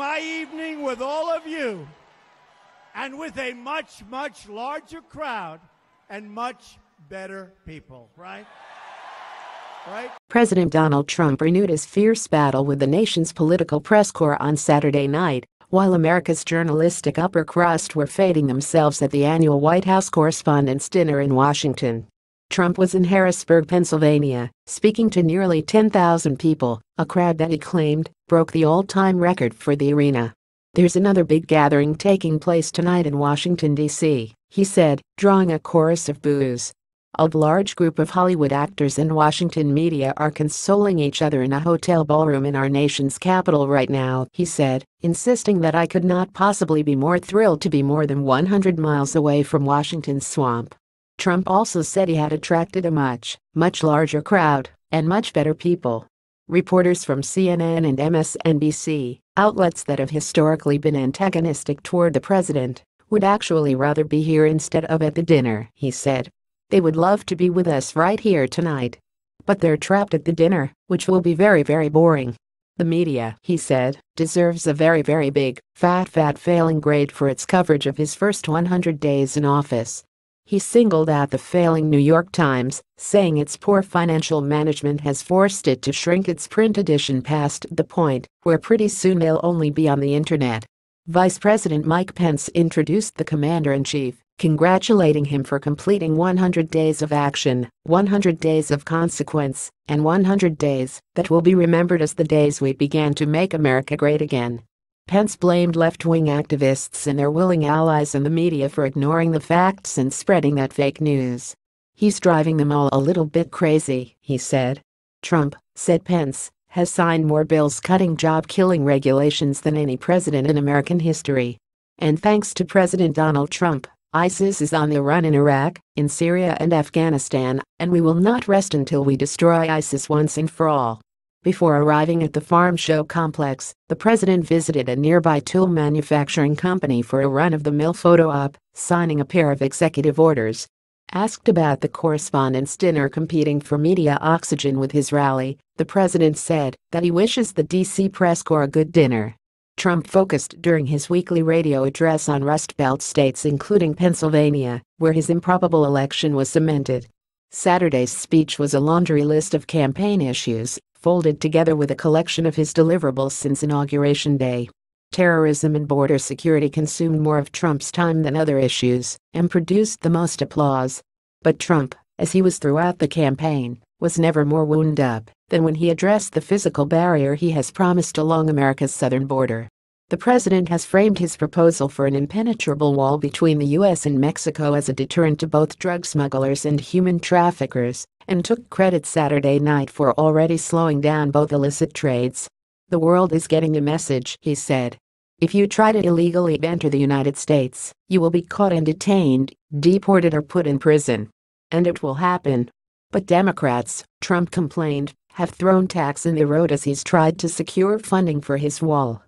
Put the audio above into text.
my evening with all of you and with a much, much larger crowd and much better people, right? Right? President Donald Trump renewed his fierce battle with the nation's political press corps on Saturday night, while America's journalistic upper crust were feting themselves at the annual White House Correspondents' Dinner in Washington. Trump was in Harrisburg, Pennsylvania, speaking to nearly 10,000 people, a crowd that he claimed broke the all-time record for the arena. "There's another big gathering taking place tonight in Washington, D.C.," he said, drawing a chorus of boos. "A large group of Hollywood actors and Washington media are consoling each other in a hotel ballroom in our nation's capital right now," he said, insisting that I could not possibly be more thrilled to be more than 100 miles away from Washington's swamp. Trump also said he had attracted a much larger crowd and much better people. Reporters from CNN and MSNBC, outlets that have historically been antagonistic toward the president, would actually rather be here instead of at the dinner, he said. "They would love to be with us right here tonight. But they're trapped at the dinner, which will be very, very boring. The media," he said, "deserves a very, very big, fat failing grade for its coverage of his first 100 days in office." He singled out the failing New York Times, saying its poor financial management has forced it to shrink its print edition past the point where pretty soon they'll only be on the internet. Vice President Mike Pence introduced the commander-in-chief, congratulating him for completing 100 days of action, 100 days of consequence, and 100 days that will be remembered as the days we began to make America great again. Pence blamed left-wing activists and their willing allies in the media for ignoring the facts and spreading that fake news. "He's driving them all a little bit crazy," he said. Trump, said Pence, has signed more bills cutting job-killing regulations than any president in American history. And thanks to President Donald Trump, ISIS is on the run in Iraq, in Syria and Afghanistan, and we will not rest until we destroy ISIS once and for all. Before arriving at the farm show complex, the president visited a nearby tool manufacturing company for a run-of-the-mill photo op, signing a pair of executive orders. Asked about the correspondents' dinner competing for media oxygen with his rally, the president said that he wishes the D.C. press corps a good dinner. Trump focused during his weekly radio address on Rust Belt states including Pennsylvania, where his improbable election was cemented. Saturday's speech was a laundry list of campaign issues, folded together with a collection of his deliverables since Inauguration Day. Terrorism and border security consumed more of Trump's time than other issues and produced the most applause. But Trump, as he was throughout the campaign, was never more wound up than when he addressed the physical barrier he has promised along America's southern border. The president has framed his proposal for an impenetrable wall between the U.S. and Mexico as a deterrent to both drug smugglers and human traffickers, and took credit Saturday night for already slowing down both illicit trades. "The world is getting the message," he said. "If you try to illegally enter the United States, you will be caught and detained, deported or put in prison. And it will happen." But Democrats, Trump complained, have thrown tacks in the road as he's tried to secure funding for his wall.